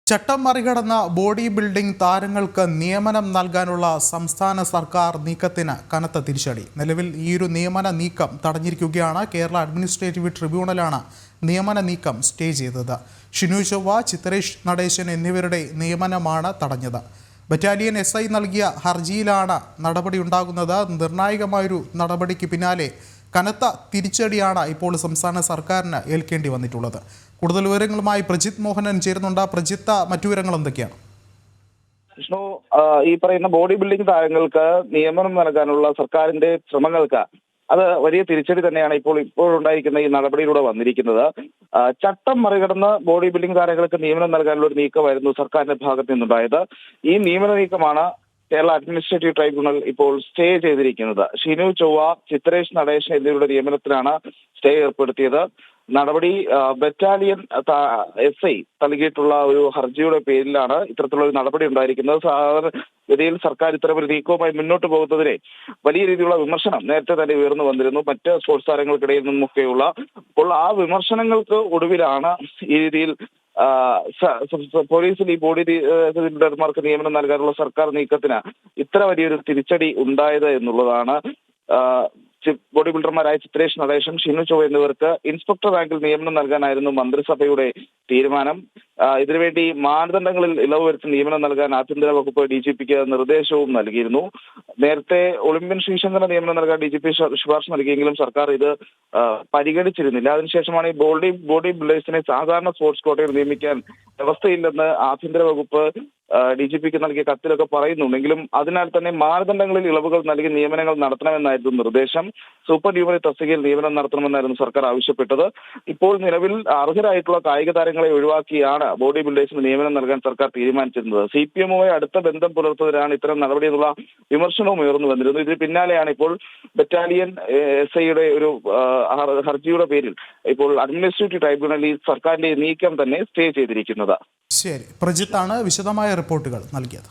ചട്ടം മറികടന്ന body building താരങ്ങൾക്ക് നിയമനം നൽകാനുള്ള സംസ്ഥാന സർക്കാർ നീക്കത്തിന് കനത്ത തിരിച്ചടി. നിലവിൽ ഈയൊരു നിയമന നീക്കം തടഞ്ഞിരിക്കുകയാണ്. കേരള അഡ്മിനിസ്ട്രേറ്റീവ് ട്രിബ്യൂണലാണ് നിയമന നീക്കം സ്റ്റേ ചെയ്തത്. ഷിനു ചൊവ്വ, ചിത്രേഷ് നടേശൻ എന്നിവരുടെ നിയമനമാണ് തടഞ്ഞത്. ബറ്റാലിയൻ SI നൽകിയ ഹർജിയിലാണ് നടപടിയുണ്ടാകുന്നത്. നിർണായകമായൊരു നടപടിക്ക് പിന്നാലെ കനത്ത തിരിച്ചടിയാണ് ഇപ്പോൾ സംസ്ഥാന സർക്കാരിന് ഏൽക്കേണ്ടി വന്നിട്ടുള്ളത്. കൂടുതൽ വിവരങ്ങളുമായി പ്രജിത്ത് മോഹനൻ ചേരുന്നുണ്ട്. പ്രജിത്ത്, മറ്റു വിവരങ്ങൾ എന്തൊക്കെയാണ്? വിഷ്ണു, ഈ പറയുന്ന ബോഡി ബിൽഡിംഗ് താരങ്ങൾക്ക് നിയമനം നൽകാനുള്ള സർക്കാരിന്റെ ശ്രമങ്ങൾക്ക് അത് വലിയ തിരിച്ചടി തന്നെയാണ് ഇപ്പോഴുണ്ടായിരിക്കുന്ന ഈ നടപടിയിലൂടെ വന്നിരിക്കുന്നത്. ചട്ടം മറികടന്ന് ബോഡി ബിൽഡിംഗ് താരങ്ങൾക്ക് നിയമനം നൽകാനുള്ള ഒരു നീക്കമായിരുന്നു സർക്കാരിന്റെ ഭാഗത്ത് നിന്നുണ്ടായത്. ഈ നിയമന നീക്കമാണ് കേരള അഡ്മിനിസ്ട്രേറ്റീവ് ട്രൈബ്യൂണൽ ഇപ്പോൾ സ്റ്റേ ചെയ്തിരിക്കുന്നത്. ഷിനു ചൊവ്വ, ചിത്രേഷ് നടേശൻ എന്നിവരുടെ നിയമനത്തിനാണ് സ്റ്റേ ഏർപ്പെടുത്തിയത്. നടപടി ബറ്റാലിയൻ SI നൽകിയിട്ടുള്ള ഒരു ഹർജിയുടെ പേരിലാണ് ഇത്തരത്തിലുള്ള ഒരു നടപടി ഉണ്ടായിരിക്കുന്നത്. സാധാരണഗതിയിൽ സർക്കാർ ഇത്തരമൊരു നീക്കവുമായി മുന്നോട്ട് പോകുന്നതിനെ വലിയ രീതിയിലുള്ള വിമർശനം നേരത്തെ തന്നെ ഉയർന്നു വന്നിരുന്നു മറ്റ് സ്പോർട്സ് താരങ്ങൾക്കിടയിൽ നിന്നുമൊക്കെയുള്ള. അപ്പോൾ ആ വിമർശനങ്ങൾക്ക് ഒടുവിലാണ് ഈ രീതിയിൽ പോലീസിൽ ഈ ബോഡി ബിൽഡർമാർക്ക് നിയമനം നൽകാനുള്ള സർക്കാർ നീക്കത്തിന് ഇത്ര വലിയൊരു തിരിച്ചടി ഉണ്ടായത് എന്നുള്ളതാണ്. ബോഡി ബിൽഡർമാരായ ചിത്രേഷ് നടേശൻ, ഷിനു ചൊവ്വ എന്നിവർക്ക് ഇൻസ്പെക്ടർ റാങ്കിൽ നിയമനം നൽകാനായിരുന്നു മന്ത്രിസഭയുടെ തീരുമാനം. ഇതിനുവേണ്ടി മാനദണ്ഡങ്ങളിൽ ഇളവ് വരുത്തി നിയമനം നൽകാൻ ആഭ്യന്തര വകുപ്പ് DGPക്ക് നിർദ്ദേശവും നൽകിയിരുന്നു. നേരത്തെ ഒളിമ്പ്യൻ ശ്രീശങ്കറിന് നിയമനം നൽകാൻ DGP ശുപാർശ നൽകിയെങ്കിലും സർക്കാർ ഇത് പരിഗണിച്ചിരുന്നില്ല. അതിനുശേഷമാണ് ഈ ബോഡി ബിൽഡേഴ്സിനെ സാധാരണ സ്പോർട്സ് കോട്ടയിൽ നിയമിക്കാൻ വ്യവസ്ഥയില്ലെന്ന് ആഭ്യന്തര വകുപ്പ് DGPക്ക് നൽകിയ കത്തിലൊക്കെ പറയുന്നുണ്ടെങ്കിലും അതിനാൽ തന്നെ മാനദണ്ഡങ്ങളിൽ ഇളവുകൾ നൽകി നിയമനങ്ങൾ നടത്തണമെന്നായിരുന്നു നിർദ്ദേശം. സൂപ്പർ ന്യൂമറി തസ്തികയിൽ നിയമനം നടത്തണമെന്നായിരുന്നു സർക്കാർ ആവശ്യപ്പെട്ടത്. ഇപ്പോൾ നിലവിൽ അർഹരായിട്ടുള്ള കായിക താരങ്ങളെ ഒഴിവാക്കിയാണ് ബോഡി ബിൽഡേഴ്സിന് നിയമനം നൽകാൻ സർക്കാർ തീരുമാനിച്ചിരുന്നത്. CPM-മായി അടുത്ത ബന്ധം പുലർത്തുന്നതിനാണ് ഇത്തരം നടപടി എന്നുള്ള വിമർശനവും ഉയർന്നു വന്നിരുന്നു. ഇതിന് പിന്നാലെയാണ് ഇപ്പോൾ ബറ്റാലിയൻ SIയുടെ ഒരു ഹർജിയുടെ പേരിൽ ഇപ്പോൾ അഡ്മിനിസ്ട്രേറ്റീവ് ട്രൈബ്യൂണലിൽ സർക്കാരിന്റെ നീക്കം തന്നെ സ്റ്റേ ചെയ്തിരിക്കുന്നത്. ശരി, പ്രജിത്താണ് വിശദമായ റിപ്പോർട്ടുകൾ നൽകിയത്.